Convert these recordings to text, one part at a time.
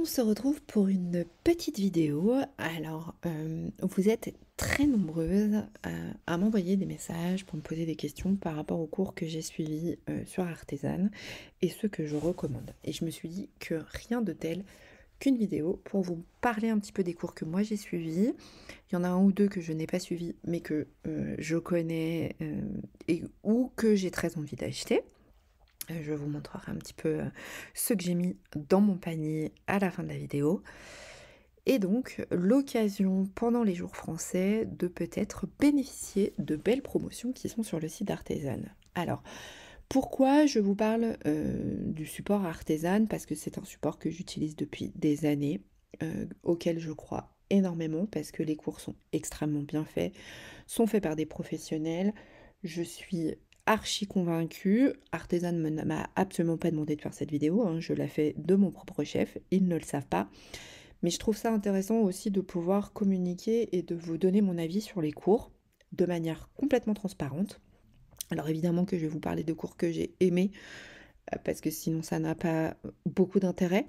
se retrouve pour une petite vidéo. Alors, vous êtes très nombreuses à m'envoyer des messages pour me poser des questions par rapport aux cours que j'ai suivis sur Artisan et ceux que je recommande. Et je me suis dit que rien de tel qu'une vidéo pour vous parler un petit peu des cours que moi j'ai suivis. Il y en a un ou deux que je n'ai pas suivis mais que je connais ou que j'ai très envie d'acheter. Je vous montrerai un petit peu ce que j'ai mis dans mon panier à la fin de la vidéo. Et donc, l'occasion pendant les jours français de peut-être bénéficier de belles promotions qui sont sur le site d'Artisan. Alors, pourquoi je vous parle du support Artisan? Parce que c'est un support que j'utilise depuis des années, auquel je crois énormément parce que les cours sont extrêmement bien faits, sont faits par des professionnels. Je suis archi convaincue. Artisan ne m'a absolument pas demandé de faire cette vidéo, hein, je la fais de mon propre chef, ils ne le savent pas. Mais je trouve ça intéressant aussi de pouvoir communiquer et de vous donner mon avis sur les cours de manière complètement transparente. Alors évidemment que je vais vous parler de cours que j'ai aimés, parce que sinon ça n'a pas beaucoup d'intérêt,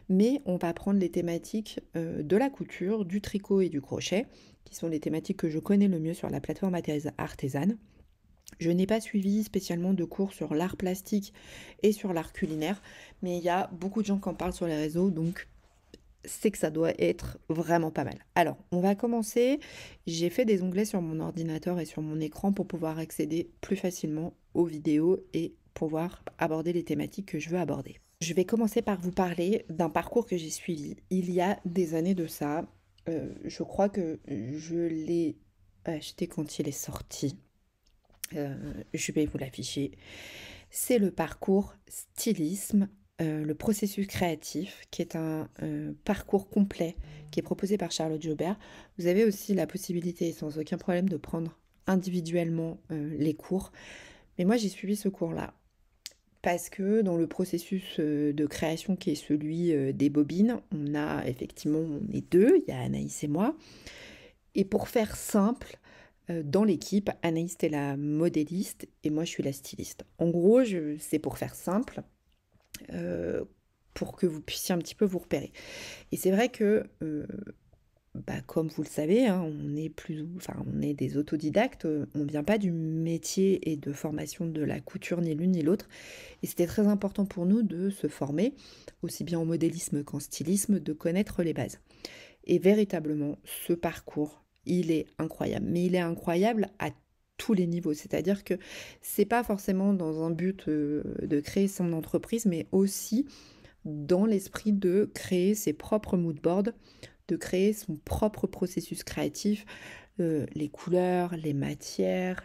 mais on va prendre les thématiques de la couture, du tricot et du crochet, qui sont les thématiques que je connais le mieux sur la plateforme Artisan. Je n'ai pas suivi spécialement de cours sur l'art plastique et sur l'art culinaire, mais il y a beaucoup de gens qui en parlent sur les réseaux, donc c'est que ça doit être vraiment pas mal. Alors, on va commencer. J'ai fait des onglets sur mon ordinateur et sur mon écran pour pouvoir accéder plus facilement aux vidéos et pouvoir aborder les thématiques que je veux aborder. Je vais commencer par vous parler d'un parcours que j'ai suivi il y a des années de ça. Je crois que je l'ai acheté quand il est sorti. Je vais vous l'afficher. C'est le parcours stylisme, le processus créatif, qui est un parcours complet qui est proposé par Charlotte Jobert. Vous avez aussi la possibilité, sans aucun problème, de prendre individuellement les cours. Mais moi, j'ai suivi ce cours-là parce que dans le processus de création qui est celui des bobines, on est deux, il y a Anaïs et moi. Et pour faire simple, dans l'équipe, Anaïs est la modéliste et moi je suis la styliste. En gros, c'est pour faire simple, pour que vous puissiez un petit peu vous repérer. Et c'est vrai que, comme vous le savez, hein, on est des autodidactes, on ne vient pas du métier et de formation de la couture ni l'une ni l'autre. Et c'était très important pour nous de se former, aussi bien en modélisme qu'en stylisme, de connaître les bases. Et véritablement, ce parcours, il est incroyable. Mais il est incroyable à tous les niveaux. C'est-à-dire que c'est pas forcément dans un but de créer son entreprise, mais aussi dans l'esprit de créer ses propres moodboards, de créer son propre processus créatif, les couleurs, les matières,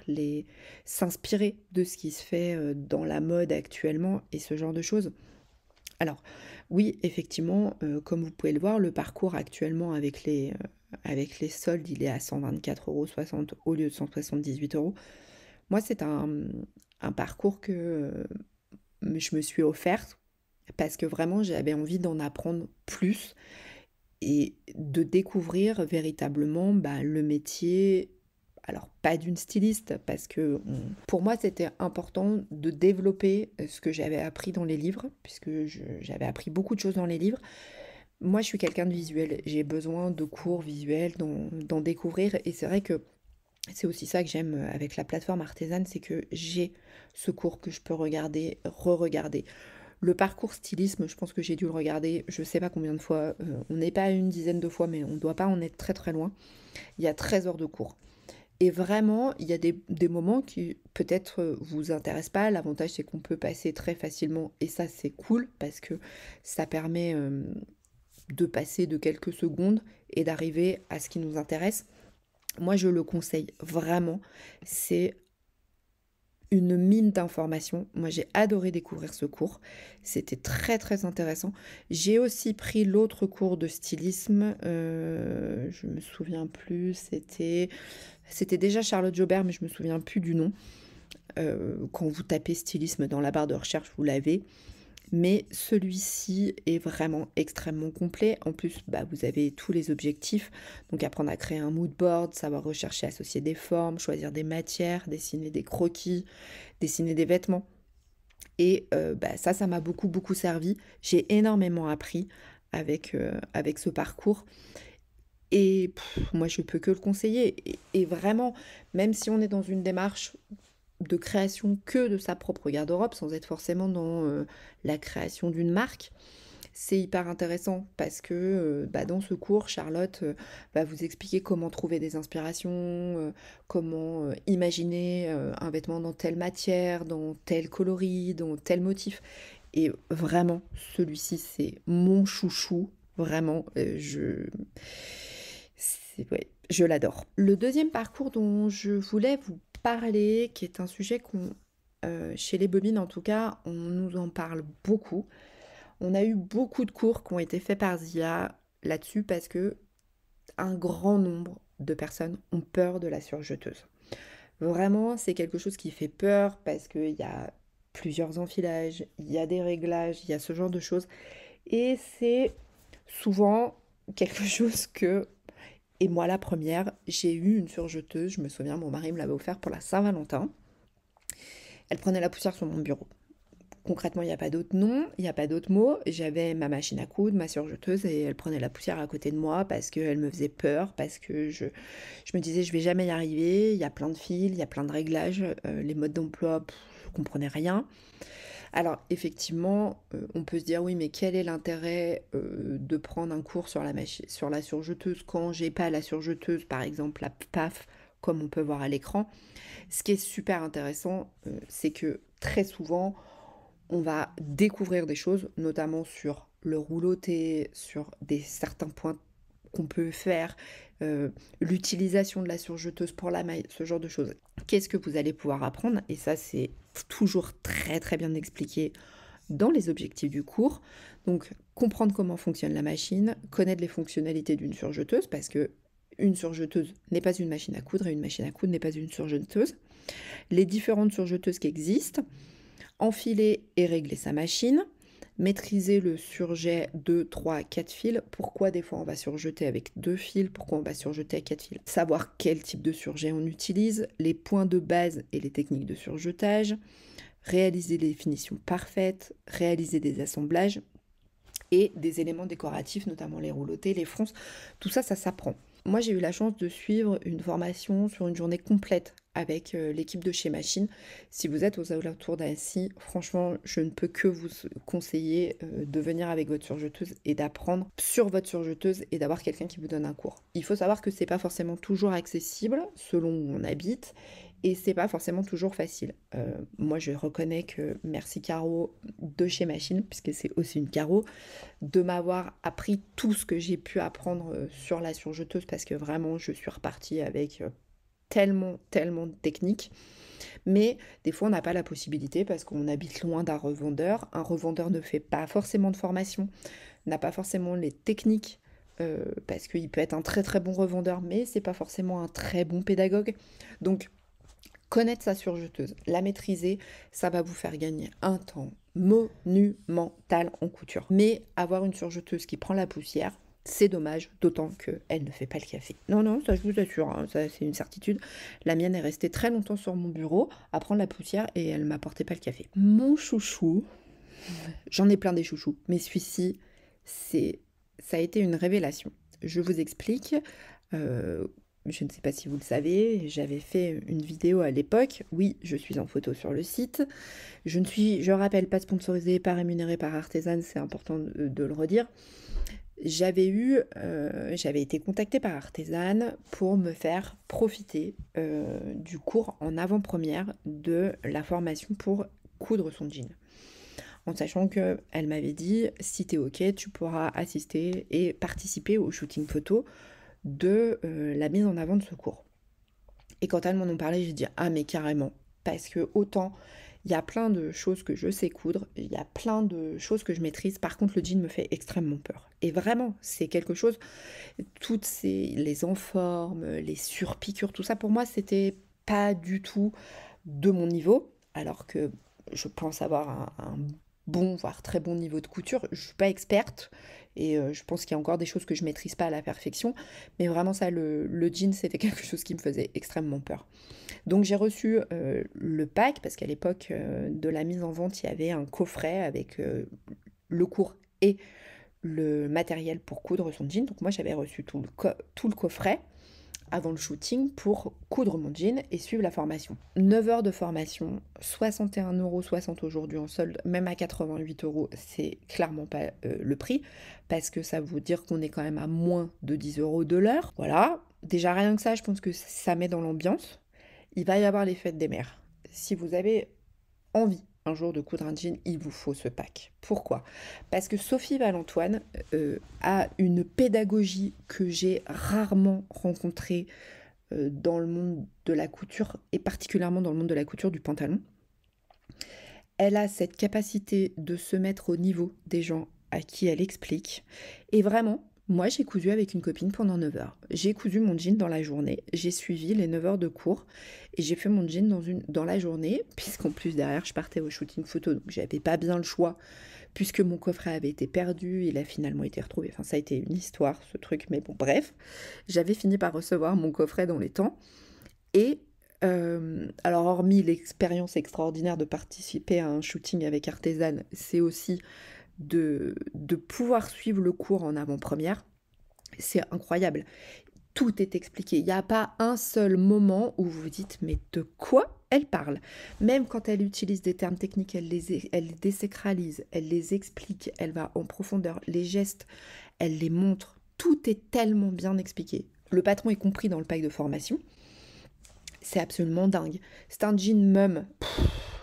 s'inspirer de ce qui se fait dans la mode actuellement et ce genre de choses. Alors, oui, effectivement, comme vous pouvez le voir, le parcours actuellement avec les soldes, il est à 124,60 € au lieu de 178 €. Moi, c'est un parcours que je me suis offert parce que vraiment, j'avais envie d'en apprendre plus et de découvrir véritablement le métier. Alors, pas d'une styliste, parce que pour moi, c'était important de développer ce que j'avais appris dans les livres, puisque j'avais appris beaucoup de choses dans les livres. Moi, je suis quelqu'un de visuel, j'ai besoin de cours visuels, d'en découvrir, et c'est vrai que c'est aussi ça que j'aime avec la plateforme Artisan, c'est que j'ai ce cours que je peux regarder, re-regarder. Le parcours stylisme, je pense que j'ai dû le regarder, je sais pas combien de fois, on n'est pas à une dizaine de fois, mais on ne doit pas en être très très loin. Il y a 13 heures de cours. Et vraiment, il y a des moments qui peut-être vous intéressent pas. L'avantage, c'est qu'on peut passer très facilement. Et ça, c'est cool parce que ça permet de passer de quelques secondes et d'arriver à ce qui nous intéresse. Moi, je le conseille vraiment. C'est une mine d'informations. Moi, j'ai adoré découvrir ce cours. C'était très, très intéressant. J'ai aussi pris l'autre cours de stylisme. Je me souviens plus. C'était déjà Charlotte Jobert, mais je me souviens plus du nom. Quand vous tapez stylisme dans la barre de recherche, vous l'avez. Mais celui-ci est vraiment extrêmement complet. En plus, vous avez tous les objectifs. Donc apprendre à créer un mood board, savoir rechercher, associer des formes, choisir des matières, dessiner des croquis, dessiner des vêtements. Et ça m'a beaucoup, beaucoup servi. J'ai énormément appris avec ce parcours. Et moi, je peux que le conseiller. Et vraiment, même si on est dans une démarche de création que de sa propre garde-robe, sans être forcément dans la création d'une marque, c'est hyper intéressant parce que dans ce cours, Charlotte va vous expliquer comment trouver des inspirations, comment imaginer un vêtement dans telle matière, dans tel coloris, dans tel motif. Et vraiment, celui-ci, c'est mon chouchou. Vraiment, ouais, je l'adore. Le deuxième parcours dont je voulais vous parler, qui est un sujet chez les bobines en tout cas, on nous en parle beaucoup. On a eu beaucoup de cours qui ont été faits par Zia là-dessus parce que un grand nombre de personnes ont peur de la surjeteuse. Vraiment, c'est quelque chose qui fait peur parce qu'il y a plusieurs enfilages, il y a des réglages, il y a ce genre de choses. Et c'est souvent quelque chose que, et moi la première, j'ai eu une surjeteuse, je me souviens, mon mari me l'avait offert pour la Saint-Valentin. Elle prenait la poussière sur mon bureau. Concrètement, il n'y a pas d'autre nom, il n'y a pas d'autre mot. J'avais ma machine à coudre, ma surjeteuse, et elle prenait la poussière à côté de moi parce qu'elle me faisait peur, parce que je me disais je vais jamais y arriver, il y a plein de fils, il y a plein de réglages, les modes d'emploi, je comprenais rien. Alors effectivement, on peut se dire oui, mais quel est l'intérêt de prendre un cours sur sur la surjeteuse quand j'ai pas la surjeteuse, par exemple la PAF, comme on peut voir à l'écran. Ce qui est super intéressant, c'est que très souvent, on va découvrir des choses, notamment sur le rouleauté, sur certains points qu'on peut faire, l'utilisation de la surjeteuse pour la maille, ce genre de choses. Qu'est-ce que vous allez pouvoir apprendre? Et ça, c'est toujours très très bien expliqué dans les objectifs du cours. Donc, comprendre comment fonctionne la machine, connaître les fonctionnalités d'une surjeteuse, parce que une surjeteuse n'est pas une machine à coudre et une machine à coudre n'est pas une surjeteuse. Les différentes surjeteuses qui existent, enfiler et régler sa machine, maîtriser le surjet 2, 3, 4 fils. Pourquoi des fois on va surjeter avec 2 fils, pourquoi on va surjeter avec 4 fils. Savoir quel type de surjet on utilise, les points de base et les techniques de surjetage, réaliser les finitions parfaites, réaliser des assemblages et des éléments décoratifs, notamment les rouleautés, les fronces. Tout ça, ça s'apprend. Moi, j'ai eu la chance de suivre une formation sur une journée complète avec l'équipe de chez Machine. Si vous êtes aux alentours d'Annecy, franchement, je ne peux que vous conseiller de venir avec votre surjeteuse et d'apprendre sur votre surjeteuse et d'avoir quelqu'un qui vous donne un cours. Il faut savoir que c'est pas forcément toujours accessible selon où on habite et c'est pas forcément toujours facile. Moi, je reconnais que merci Caro de chez Machine, puisque c'est aussi une Caro, de m'avoir appris tout ce que j'ai pu apprendre sur la surjeteuse parce que vraiment je suis repartie avec tellement de techniques. Mais des fois on n'a pas la possibilité parce qu'on habite loin d'un revendeur. Un revendeur ne fait pas forcément de formation, n'a pas forcément les techniques parce qu'il peut être un très très bon revendeur mais c'est pas forcément un très bon pédagogue. Donc connaître sa surjeteuse, la maîtriser, ça va vous faire gagner un temps monumental en couture. Mais avoir une surjeteuse qui prend la poussière, c'est dommage, d'autant qu'elle ne fait pas le café. Non, non, ça je vous assure, hein, ça c'est une certitude. La mienne est restée très longtemps sur mon bureau à prendre la poussière et elle m'apportait pas le café. Mon chouchou, j'en ai plein des chouchous, mais celui-ci, ça a été une révélation. Je vous explique. Je ne sais pas si vous le savez, j'avais fait une vidéo à l'époque. Oui, je suis en photo sur le site. Je ne suis, je rappelle, pas sponsorisée, pas rémunérée par Artezan, c'est important de le redire. J'avais été contactée par Artezan pour me faire profiter du cours en avant-première de la formation pour coudre son jean. En sachant qu'elle m'avait dit, si t'es ok, tu pourras assister et participer au shooting photo de la mise en avant de ce cours. Et quand elles m'en ont parlé, j'ai dit ah mais carrément, parce que autant il y a plein de choses que je sais coudre, il y a plein de choses que je maîtrise, par contre le jean me fait extrêmement peur. Et vraiment, c'est quelque chose, les enformes, les surpiqûres, tout ça pour moi c'était pas du tout de mon niveau, alors que je pense avoir un bon, voire très bon niveau de couture. Je suis pas experte et je pense qu'il y a encore des choses que je maîtrise pas à la perfection, mais vraiment ça, le jean, c'était quelque chose qui me faisait extrêmement peur. Donc j'ai reçu le pack, parce qu'à l'époque de la mise en vente, il y avait un coffret avec le cours et le matériel pour coudre son jean. Donc moi, j'avais reçu tout le coffret avant le shooting pour coudre mon jean et suivre la formation. 9 heures de formation, 61,60 € aujourd'hui en solde, même à 88 €, c'est clairement pas le prix, parce que ça veut dire qu'on est quand même à moins de 10 € de l'heure. Voilà, déjà rien que ça, je pense que ça met dans l'ambiance. Il va y avoir les fêtes des mères. Si vous avez envie un jour de coudre un jean, il vous faut ce pack. Pourquoi? Parce que Sophie Valentoine a une pédagogie que j'ai rarement rencontrée dans le monde de la couture, et particulièrement dans le monde de la couture du pantalon. Elle a cette capacité de se mettre au niveau des gens à qui elle explique. Et vraiment, moi j'ai cousu avec une copine pendant 9 heures. J'ai cousu mon jean dans la journée, j'ai suivi les 9 heures de cours et j'ai fait mon jean dans la journée, puisqu'en plus derrière je partais au shooting photo, donc j'avais pas bien le choix, puisque mon coffret avait été perdu, il a finalement été retrouvé. Enfin, ça a été une histoire ce truc, mais bon, bref. J'avais fini par recevoir mon coffret dans les temps. Et alors, hormis l'expérience extraordinaire de participer à un shooting avec Artezane, c'est aussi de pouvoir suivre le cours en avant-première. C'est incroyable. Tout est expliqué. Il n'y a pas un seul moment où vous vous dites mais de quoi elle parle. Même quand elle utilise des termes techniques, elle les désacralise, elle les explique, elle va en profondeur. Les gestes, elle les montre. Tout est tellement bien expliqué. Le patron est compris dans le pack de formation. C'est absolument dingue. C'est un jean mum.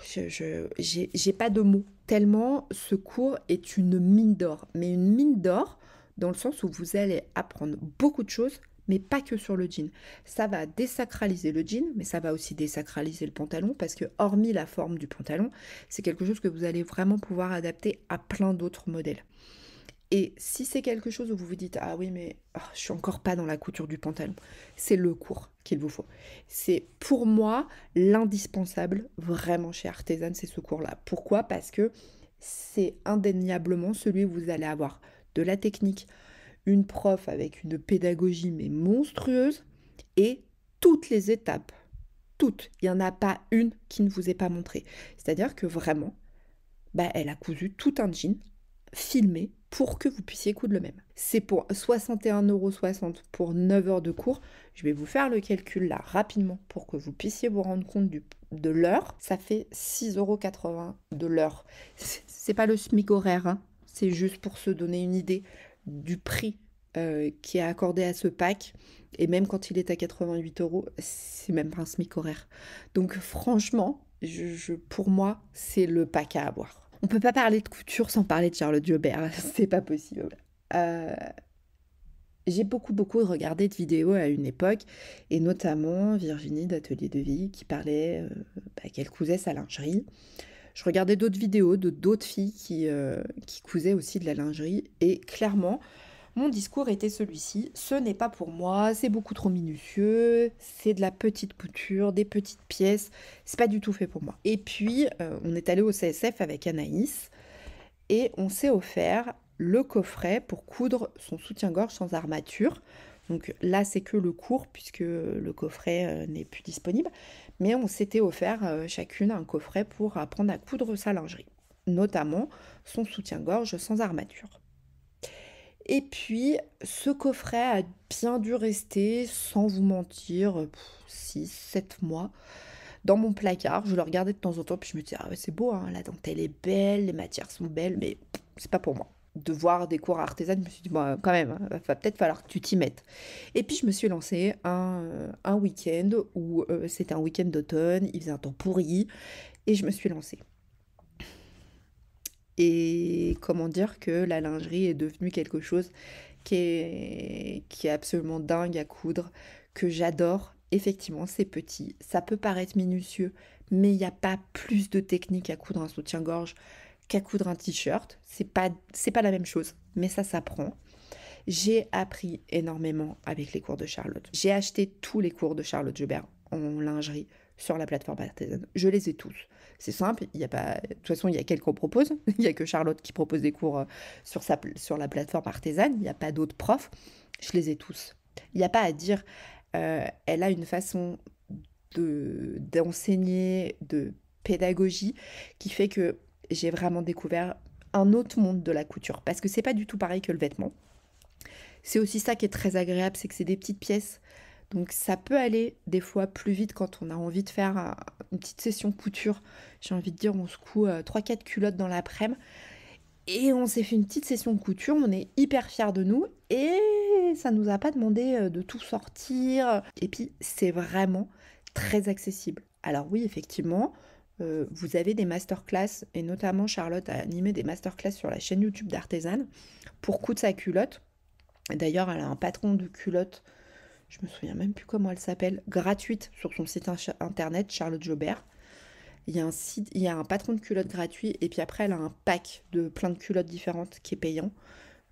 J'ai pas de mots. Tellement ce cours est une mine d'or. Mais une mine d'or dans le sens où vous allez apprendre beaucoup de choses, mais pas que sur le jean. Ça va désacraliser le jean, mais ça va aussi désacraliser le pantalon, parce que hormis la forme du pantalon, c'est quelque chose que vous allez vraiment pouvoir adapter à plein d'autres modèles. Et si c'est quelque chose où vous vous dites ah oui mais je suis encore pas dans la couture du pantalon, c'est le cours qu'il vous faut. C'est pour moi l'indispensable vraiment chez Artezane, c'est ce cours-là. Pourquoi? Parce que c'est indéniablement celui où vous allez avoir de la technique, une prof avec une pédagogie mais monstrueuse et toutes les étapes, toutes. Il n'y en a pas une qui ne vous est pas montrée. C'est-à-dire que vraiment, elle a cousu tout un jean filmé pour que vous puissiez coudre le même. C'est pour 61,60 € pour 9 heures de cours. Je vais vous faire le calcul là rapidement pour que vous puissiez vous rendre compte de l'heure. Ça fait 6,80 € de l'heure. C'est pas le SMIC horaire, hein. C'est juste pour se donner une idée du prix qui est accordé à ce pack. Et même quand il est à 88 €, c'est même pas un SMIC horaire. Donc franchement, pour moi, c'est le pack à avoir. On peut pas parler de couture sans parler de Charlotte Jobert, c'est pas possible. J'ai beaucoup regardé de vidéos à une époque, et notamment Virginie d'Atelier de Vie qui parlait qu'elle cousait sa lingerie. Je regardais d'autres vidéos de d'autres filles qui cousaient aussi de la lingerie, et clairement, mon discours était celui-ci: ce n'est pas pour moi, c'est beaucoup trop minutieux, c'est de la petite couture, des petites pièces, c'est pas du tout fait pour moi. Et puis, on est allé au CSF avec Anaïs et on s'est offert le coffret pour coudre son soutien-gorge sans armature. Donc là, c'est que le cours puisque le coffret n'est plus disponible, mais on s'était offert chacune un coffret pour apprendre à coudre sa lingerie, notamment son soutien-gorge sans armature. Et puis, ce coffret a bien dû rester, sans vous mentir, 6, 7 mois dans mon placard. Je le regardais de temps en temps, puis je me disais, ah ouais, c'est beau, hein, la dentelle est belle, les matières sont belles, mais c'est pas pour moi. De voir des cours artisanes, je me suis dit, bon, quand même, va peut-être falloir que tu t'y mettes. Et puis, je me suis lancée un week-end où c'était un week-end d'automne, il faisait un temps pourri, et je me suis lancée. Et comment dire que la lingerie est devenue quelque chose qui est absolument dingue à coudre, que j'adore. Effectivement, c'est petit, ça peut paraître minutieux, mais il n'y a pas plus de technique à coudre un soutien-gorge qu'à coudre un t-shirt. C'est pas la même chose, mais ça s'apprend. J'ai appris énormément avec les cours de Charlotte. J'ai acheté tous les cours de Charlotte Jobert en lingerie sur la plateforme Artezane. Je les ai tous. C'est simple, il y a pas... de toute façon, il y a qu'elle qu'on propose. Il n'y a que Charlotte qui propose des cours sur la plateforme Artezane. Il n'y a pas d'autres profs. Je les ai tous. Il n'y a pas à dire, elle a une façon d'enseigner, de pédagogie qui fait que j'ai vraiment découvert un autre monde de la couture, parce que c'est pas du tout pareil que le vêtement. C'est aussi ça qui est très agréable, c'est que c'est des petites pièces. Donc ça peut aller des fois plus vite quand on a envie de faire une petite session couture. J'ai envie de dire, on se coud 3-4 culottes dans l'après-midi. Et on s'est fait une petite session de couture, on est hyper fiers de nous. Et ça nous a pas demandé de tout sortir. Et puis c'est vraiment très accessible. Alors oui, effectivement, vous avez des masterclass, et notamment Charlotte a animé des masterclass sur la chaîne YouTube d'Artésane pour coudre sa culotte. D'ailleurs, elle a un patron de culotte, je me souviens même plus comment elle s'appelle, gratuite sur son site internet, Charlotte Jobert. Il y a un patron de culottes gratuit, et puis après, elle a un pack de plein de culottes différentes qui est payant.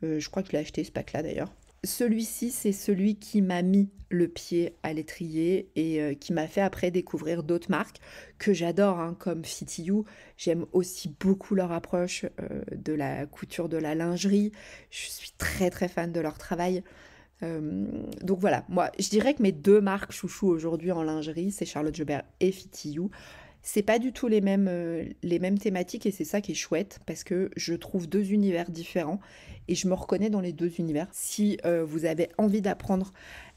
Je crois que je l'ai acheté, ce pack-là, d'ailleurs. Celui-ci, c'est celui qui m'a mis le pied à l'étrier et qui m'a fait après découvrir d'autres marques que j'adore, hein, comme Fit You. J'aime aussi beaucoup leur approche de la couture de la lingerie. Je suis très très fan de leur travail. Donc voilà, moi je dirais que mes deux marques chouchou aujourd'hui en lingerie, c'est Charlotte Jobert et Fit You. C'est pas du tout les mêmes thématiques, et c'est ça qui est chouette parce que je trouve deux univers différents et je me reconnais dans les deux univers. Si vous avez envie d'apprendre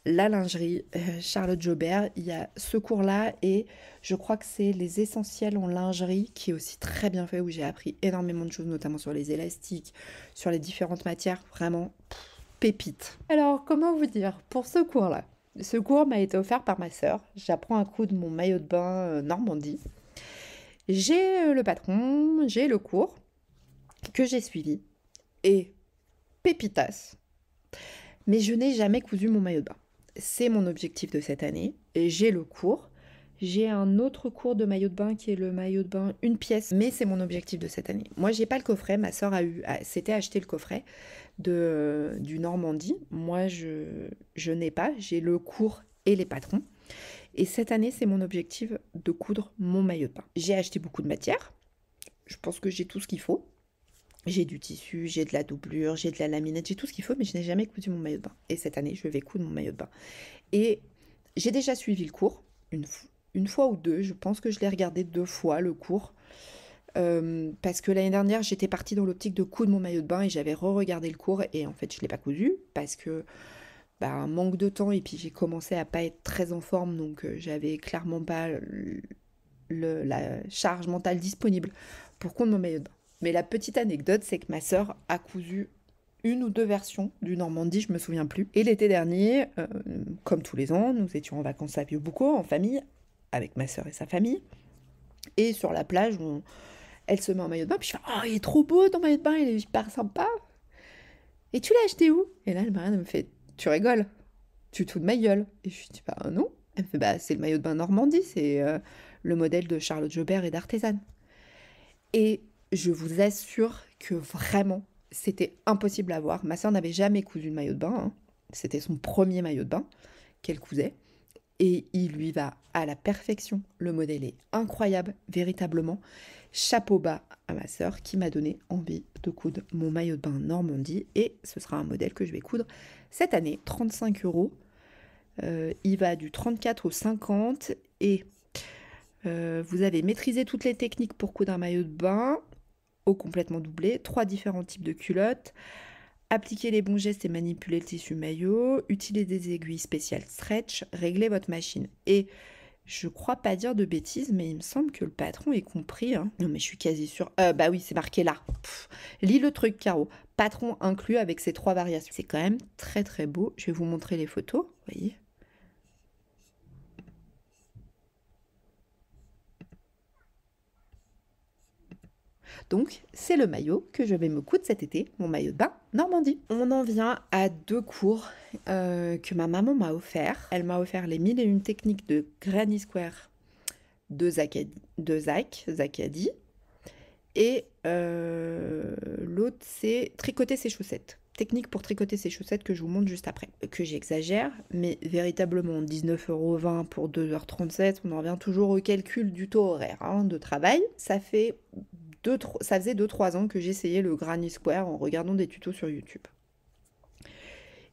la lingerie, Charlotte Jobert, il y a ce cours-là, et je crois que c'est les essentiels en lingerie qui est aussi très bien fait, où j'ai appris énormément de choses, notamment sur les élastiques, sur les différentes matières, vraiment pépite. Alors comment vous dire, pour ce cours-là, ce cours m'a été offert par ma sœur. J'apprends à coudre mon maillot de bain Normandie. J'ai le patron, j'ai le cours que j'ai suivi, et pépitas, mais je n'ai jamais cousu mon maillot de bain. C'est mon objectif de cette année, et j'ai le cours. J'ai un autre cours de maillot de bain qui est le maillot de bain une pièce, mais c'est mon objectif de cette année. Moi, j'ai pas le coffret, ma sœur s'était acheté le coffret du Normandie. Moi, je n'ai pas, j'ai le cours et les patrons. Et cette année, c'est mon objectif de coudre mon maillot de bain. J'ai acheté beaucoup de matière. Je pense que j'ai tout ce qu'il faut. J'ai du tissu, j'ai de la doublure, j'ai de la laminette, j'ai tout ce qu'il faut, mais je n'ai jamais cousu mon maillot de bain. Et cette année, je vais coudre mon maillot de bain. Et j'ai déjà suivi le cours, une fois ou deux. Je pense que je l'ai regardé 2 fois, le cours. Parce que l'année dernière, j'étais partie dans l'optique de coudre mon maillot de bain et j'avais re-regardé le cours, et en fait, je ne l'ai pas cousu parce que un manque de temps, et puis j'ai commencé à pas être très en forme, donc j'avais clairement pas la charge mentale disponible pour coudre mon maillot de bain. Mais la petite anecdote, c'est que ma sœur a cousu 1 ou 2 versions du Normandie, je me souviens plus. Et l'été dernier, comme tous les ans, nous étions en vacances à Biobouco, en famille, avec ma sœur et sa famille. Et sur la plage, elle se met en maillot de bain, puis je fais « Oh, il est trop beau ton maillot de bain, il est hyper sympa !» Et tu l'as acheté où? Et là, elle me fait « Tu rigoles? Tu te fous de ma gueule ?» Et je lui dis « Bah non !» Elle me fait « c'est le maillot de bain Normandie, c'est le modèle de Charlotte Jobert et d'Artésane. » Et je vous assure que vraiment, c'était impossible à voir. Ma sœur n'avait jamais cousu de maillot de bain, hein. C'était son premier maillot de bain qu'elle cousait. Et il lui va à la perfection. Le modèle est incroyable, véritablement. Chapeau bas à ma sœur qui m'a donné envie de coudre mon maillot de bain Normandie. Et ce sera un modèle que je vais coudre cette année. 35 €. Il va du 34 au 50. Et vous avez maîtrisé toutes les techniques pour coudre un maillot de bain au complètement doublé. 3 différents types de culottes. Appliquez les bons gestes et manipulez le tissu maillot. Utilisez des aiguilles spéciales stretch. Réglez votre machine. Et je crois pas dire de bêtises, mais il me semble que le patron est compris, hein. Non, mais je suis quasi sûre. Bah oui, c'est marqué là. Lis le truc, Caro. Patron inclus avec ces 3 variations. C'est quand même très très beau. Je vais vous montrer les photos. Vous voyez ? Donc, c'est le maillot que je vais me coudre cet été, mon maillot de bain Normandie. On en vient à 2 cours que ma maman m'a offert. Elle m'a offert les 1001 techniques de Granny Square de Zakadi. Et l'autre, c'est tricoter ses chaussettes. Technique pour tricoter ses chaussettes que je vous montre juste après. Que j'exagère, mais véritablement 19,20 € pour 2h37, on en revient toujours au calcul du taux horaire, hein, de travail. Ça faisait 2-3 ans que j'essayais le Granny Square en regardant des tutos sur YouTube.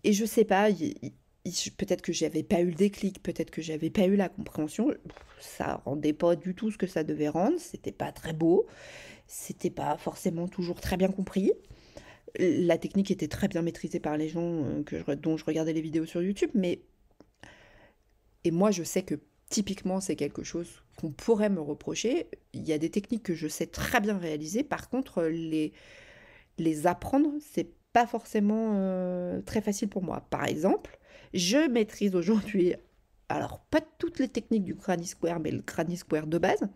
Et je sais pas, peut-être que j'avais pas eu le déclic, peut-être que j'avais pas eu la compréhension. Ça rendait pas du tout ce que ça devait rendre, c'était pas très beau. C'était pas forcément toujours très bien compris. La technique était très bien maîtrisée par les gens dont je regardais les vidéos sur YouTube, mais et moi je sais que typiquement c'est quelque chose qu'on pourrait me reprocher. Il y a des techniques que je sais très bien réaliser, par contre les apprendre, c'est pas forcément très facile pour moi. Par exemple, je maîtrise aujourd'hui, alors pas toutes les techniques du Granny Square, mais le Granny Square de base.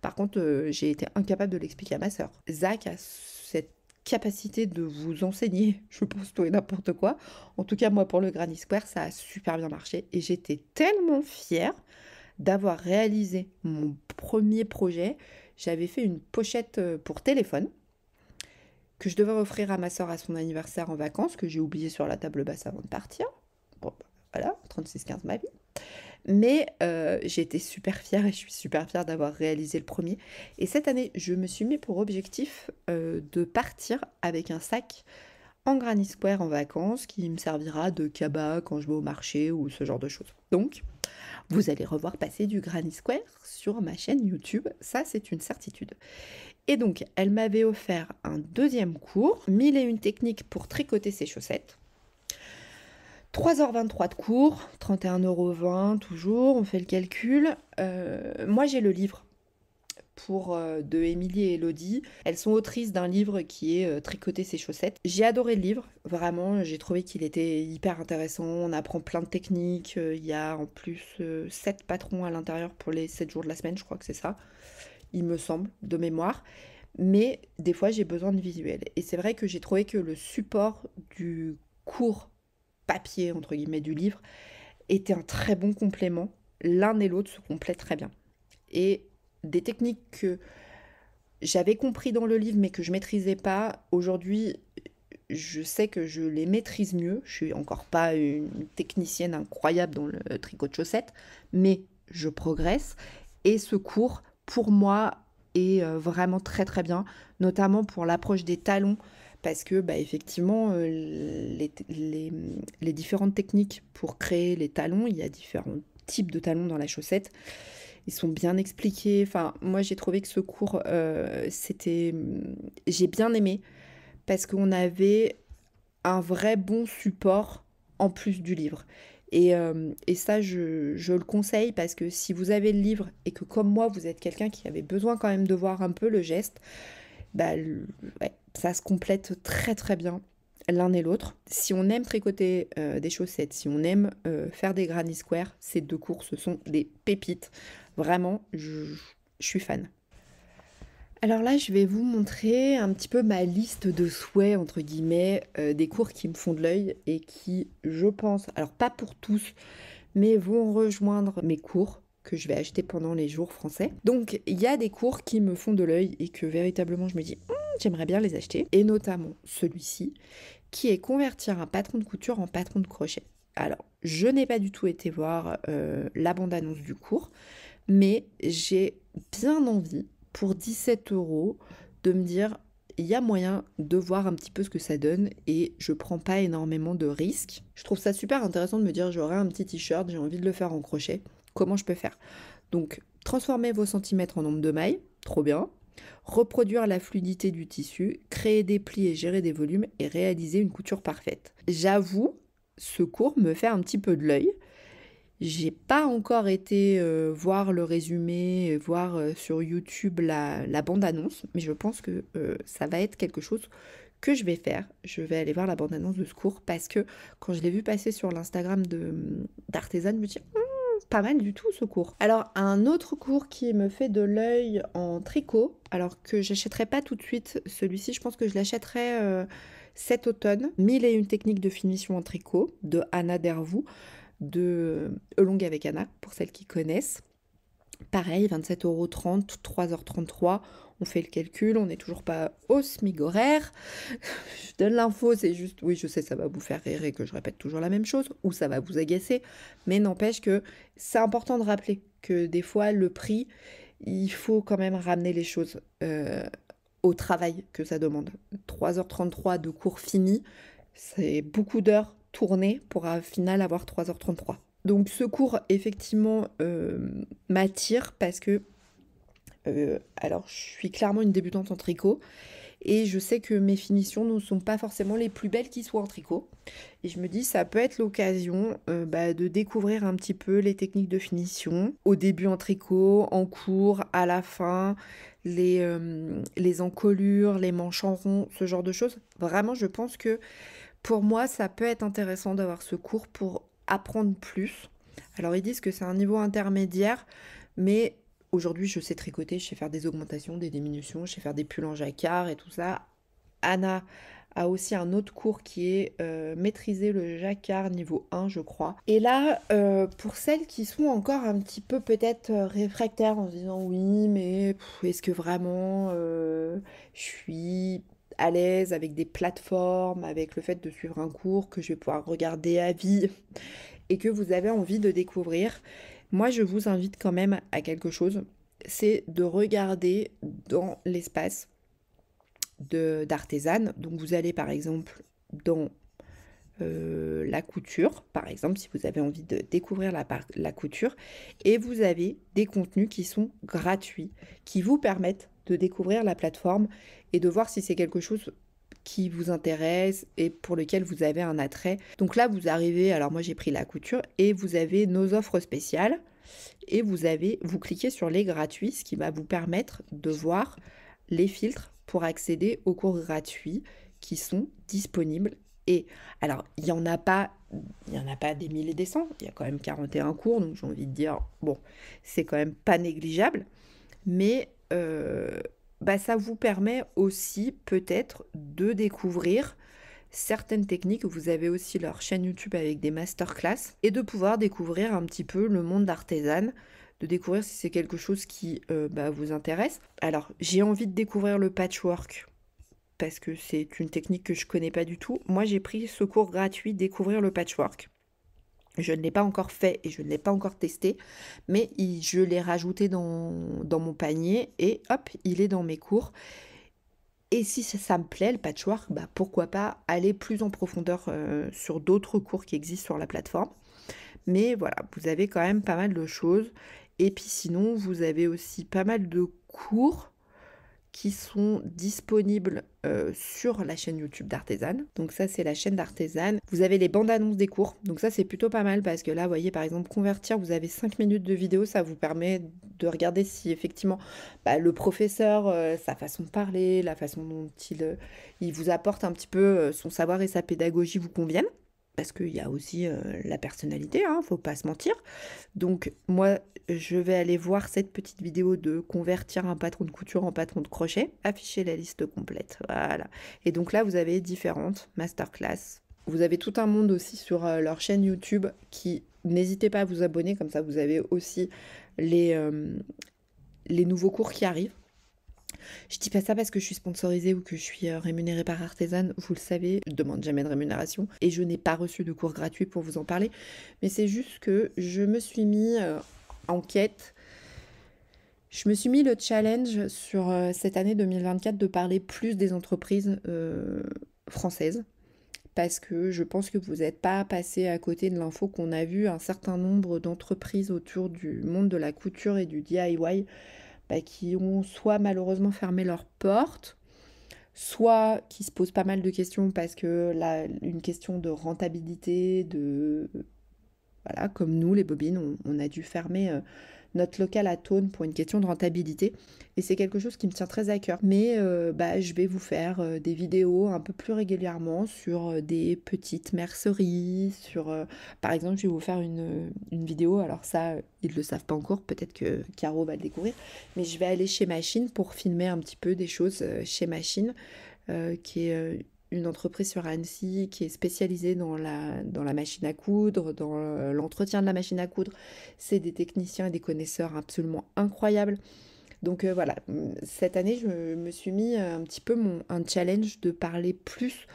Par contre, j'ai été incapable de l'expliquer à ma sœur. Zach a cette capacité de vous enseigner, je pense, tout et n'importe quoi. En tout cas, moi, pour le Granny Square, ça a super bien marché. Et j'étais tellement fière d'avoir réalisé mon premier projet. J'avais fait une pochette pour téléphone que je devais offrir à ma sœur à son anniversaire en vacances, que j'ai oublié sur la table basse avant de partir. Bon, bah, voilà, 36-15 ma vie. Mais j'ai été super fière et je suis super fière d'avoir réalisé le premier. Et cette année, je me suis mis pour objectif de partir avec un sac en Granny Square en vacances qui me servira de cabas quand je vais au marché ou ce genre de choses. Donc, vous allez revoir passer du Granny Square sur ma chaîne YouTube, ça c'est une certitude. Et donc, elle m'avait offert un deuxième cours, 1001 techniques pour tricoter ses chaussettes. 3h23 de cours, 31,20 € toujours, on fait le calcul. Moi j'ai le livre de Émilie et Elodie. Elles sont autrices d'un livre qui est Tricoter ses chaussettes. J'ai adoré le livre, vraiment, j'ai trouvé qu'il était hyper intéressant. On apprend plein de techniques. Il y a en plus 7 patrons à l'intérieur pour les 7 jours de la semaine, je crois que c'est ça, il me semble, de mémoire. Mais des fois, j'ai besoin de visuels. Et c'est vrai que j'ai trouvé que le support du cours papier, entre guillemets, du livre, était un très bon complément. L'un et l'autre se complètent très bien. Et des techniques que j'avais compris dans le livre mais que je maîtrisais pas, aujourd'hui, je sais que je les maîtrise mieux. Je suis encore pas une technicienne incroyable dans le tricot de chaussettes, mais je progresse. Et ce cours, pour moi, est vraiment très très bien, notamment pour l'approche des talons, parce que bah, effectivement, les différentes techniques pour créer les talons, il y a différents types de talons dans la chaussette. Ils sont bien expliqués. Enfin, moi, j'ai trouvé que ce cours, j'ai bien aimé parce qu'on avait un vrai bon support en plus du livre. Et ça, je le conseille parce que si vous avez le livre et que comme moi, vous êtes quelqu'un qui avait besoin quand même de voir un peu le geste, bah, ouais, ça se complète très très bien l'un et l'autre. Si on aime tricoter des chaussettes, si on aime faire des Granny Square, ces deux cours, ce sont des pépites. Vraiment, je suis fan. Alors là, je vais vous montrer un petit peu ma liste de souhaits, entre guillemets, des cours qui me font de l'œil et qui, je pense, alors pas pour tous, mais vont rejoindre mes cours que je vais acheter pendant les jours français. Donc, il y a des cours qui me font de l'œil et que véritablement je me dis, j'aimerais bien les acheter. Et notamment celui-ci, qui est convertir un patron de couture en patron de crochet. Alors, je n'ai pas du tout été voir la bande-annonce du cours, mais j'ai bien envie, pour 17 € de me dire, il y a moyen de voir un petit peu ce que ça donne et je prends pas énormément de risques. Je trouve ça super intéressant de me dire, j'aurai un petit t-shirt, j'ai envie de le faire en crochet, comment je peux faire? Donc, transformer vos centimètres en nombre de mailles, trop bien. Reproduire la fluidité du tissu, créer des plis et gérer des volumes et réaliser une couture parfaite. J'avoue, ce cours me fait un petit peu de l'œil. J'ai pas encore été voir le résumé, voir sur YouTube la bande-annonce, mais je pense que ça va être quelque chose que je vais faire. Je vais aller voir la bande-annonce de ce cours parce que quand je l'ai vu passer sur l'Instagram d'Artisan, je me dis pas mal du tout ce cours. Alors un autre cours qui me fait de l'œil en tricot, alors que j'achèterai pas tout de suite celui-ci, je pense que je l'achèterai cet automne. 1001 techniques de finition en tricot de Anna Dervou, de Along avec Anna, pour celles qui connaissent. Pareil, 27,30 €, 3h33, on fait le calcul, on n'est toujours pas au SMIC horaire. Je donne l'info, c'est juste, oui, je sais, ça va vous faire rire et que je répète toujours la même chose, ou ça va vous agacer, mais n'empêche que c'est important de rappeler que des fois, le prix, il faut quand même ramener les choses au travail que ça demande. 3h33 de cours fini, c'est beaucoup d'heures tournées pour au final avoir 3h33. Donc ce cours, effectivement, m'attire parce que Alors, je suis clairement une débutante en tricot et je sais que mes finitions ne sont pas forcément les plus belles qui soient en tricot. Et je me dis, ça peut être l'occasion de découvrir un petit peu les techniques de finition, au début en tricot, en cours, à la fin, les encolures, les manches en rond, ce genre de choses. Vraiment, je pense que pour moi, ça peut être intéressant d'avoir ce cours pour apprendre plus. Alors, ils disent que c'est un niveau intermédiaire, mais aujourd'hui, je sais tricoter, je sais faire des augmentations, des diminutions, je sais faire des pulls en jacquard et tout ça. Anna a aussi un autre cours qui est maîtriser le jacquard niveau 1, je crois. Et là, pour celles qui sont encore un petit peu peut-être réfractaires en se disant oui, mais est-ce que vraiment je suis à l'aise avec des plateformes, avec le fait de suivre un cours que je vais pouvoir regarder à vie et que vous avez envie de découvrir, moi je vous invite quand même à quelque chose, c'est de regarder dans l'espace d'artisane. Donc vous allez par exemple dans la couture, par exemple, si vous avez envie de découvrir la couture, et vous avez des contenus qui sont gratuits, qui vous permettent de découvrir la plateforme et de voir si c'est quelque chose qui vous intéresse et pour lequel vous avez un attrait. Donc là, vous arrivez, alors moi j'ai pris la couture, et vous avez nos offres spéciales, et vous cliquez sur les gratuits, ce qui va vous permettre de voir les filtres pour accéder aux cours gratuits qui sont disponibles. Et alors, il y en a pas des milliers et des cents, il y a quand même 41 cours, donc j'ai envie de dire, bon, c'est quand même pas négligeable, mais ça vous permet aussi peut-être de découvrir certaines techniques. Vous avez aussi leur chaîne YouTube avec des masterclass et de pouvoir découvrir un petit peu le monde d'artisane, de découvrir si c'est quelque chose qui vous intéresse. Alors, j'ai envie de découvrir le patchwork parce que c'est une technique que je connais pas du tout. Moi, j'ai pris ce cours gratuit Découvrir le patchwork. Je ne l'ai pas encore fait et je ne l'ai pas encore testé, mais je l'ai rajouté dans mon panier et hop, il est dans mes cours. Et si ça me plaît, le patchwork, pourquoi pas aller plus en profondeur sur d'autres cours qui existent sur la plateforme. Mais voilà, vous avez quand même pas mal de choses. Et puis sinon, vous avez aussi pas mal de cours qui sont disponibles sur la chaîne YouTube d'Artésane. Donc ça, c'est la chaîne d'Artésane. Vous avez les bandes annonces des cours. Donc ça, c'est plutôt pas mal parce que là, vous voyez, par exemple, convertir, vous avez 5 minutes de vidéo. Ça vous permet de regarder si effectivement le professeur, sa façon de parler, la façon dont il vous apporte un petit peu son savoir et sa pédagogie vous conviennent. Parce qu'il y a aussi la personnalité, hein, faut pas se mentir. Donc moi, je vais aller voir cette petite vidéo de convertir un patron de couture en patron de crochet, afficher la liste complète, voilà. Et donc là, vous avez différentes masterclass. Vous avez tout un monde aussi sur leur chaîne YouTube qui, n'hésitez pas à vous abonner, comme ça vous avez aussi les nouveaux cours qui arrivent. Je dis pas ça parce que je suis sponsorisée ou que je suis rémunérée par Artésane, vous le savez, je demande jamais de rémunération et je n'ai pas reçu de cours gratuits pour vous en parler, mais c'est juste que je me suis mis en quête, je me suis mis le challenge sur cette année 2024 de parler plus des entreprises françaises, parce que je pense que vous n'êtes pas passé à côté de l'info qu'on a vu un certain nombre d'entreprises autour du monde de la couture et du DIY qui ont soit malheureusement fermé leurs portes, soit qui se posent pas mal de questions parce que là, une question de rentabilité, voilà, comme nous, les bobines, on a dû fermer notre local à Thônes pour une question de rentabilité. Et c'est quelque chose qui me tient très à cœur. Mais je vais vous faire des vidéos un peu plus régulièrement sur des petites merceries, par exemple, je vais vous faire une vidéo, alors ça, ils ne le savent pas encore, peut-être que Caro va le découvrir, mais je vais aller chez Machine pour filmer un petit peu des choses chez Machine, qui est une entreprise sur Annecy qui est spécialisée dans la machine à coudre, dans l'entretien de la machine à coudre. C'est des techniciens et des connaisseurs absolument incroyables. Donc voilà, cette année, je me suis mis un petit peu un challenge de parler plus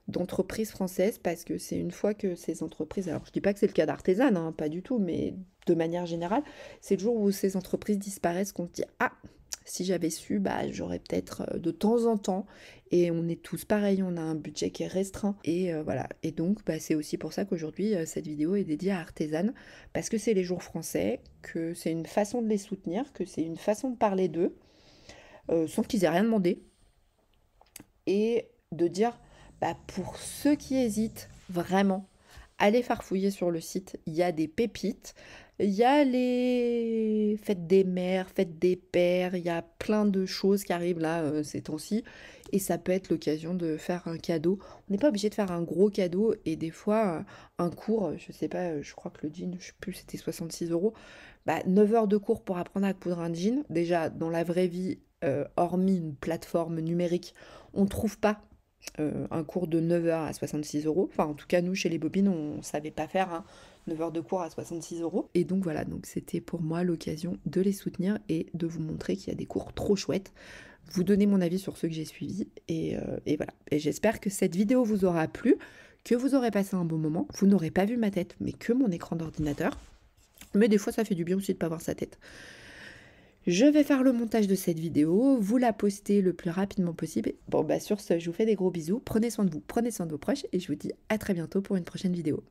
d'entreprises françaises parce que c'est une fois que ces entreprises, alors je dis pas que c'est le cas d'Artésane, hein, pas du tout, mais de manière générale, c'est le jour où ces entreprises disparaissent qu'on se dit « Ah, Si j'avais su, bah, j'aurais peut-être de temps en temps, et on est tous pareils, on a un budget qui est restreint, et voilà. Et donc, bah, c'est aussi pour ça qu'aujourd'hui, cette vidéo est dédiée à Artezane, parce que c'est les jours français, que c'est une façon de les soutenir, que c'est une façon de parler d'eux, sans qu'ils aient rien demandé, et de dire, bah, pour ceux qui hésitent vraiment, allez farfouiller sur le site, il y a des pépites, il y a les fêtes des mères, fêtes des pères, il y a plein de choses qui arrivent là ces temps-ci, et ça peut être l'occasion de faire un cadeau. On n'est pas obligé de faire un gros cadeau, et des fois, un cours, je sais pas, je crois que le jean, je sais plus, c'était 66 €. Bah, 9 heures de cours pour apprendre à coudre un jean, déjà dans la vraie vie, hormis une plateforme numérique, on ne trouve pas un cours de 9 heures à 66 €. Enfin, en tout cas, nous, chez les Bobines, on ne savait pas faire 9 heures de cours à 66 €. Et donc voilà, donc c'était pour moi l'occasion de les soutenir et de vous montrer qu'il y a des cours trop chouettes. Vous donner mon avis sur ceux que j'ai suivis. Et voilà. Et j'espère que cette vidéo vous aura plu, que vous aurez passé un bon moment. Vous n'aurez pas vu ma tête, mais que mon écran d'ordinateur. Mais des fois, ça fait du bien aussi de ne pas voir sa tête. Je vais faire le montage de cette vidéo, vous la poster le plus rapidement possible. Bon, bah sur ce, je vous fais des gros bisous, prenez soin de vous, prenez soin de vos proches, et je vous dis à très bientôt pour une prochaine vidéo.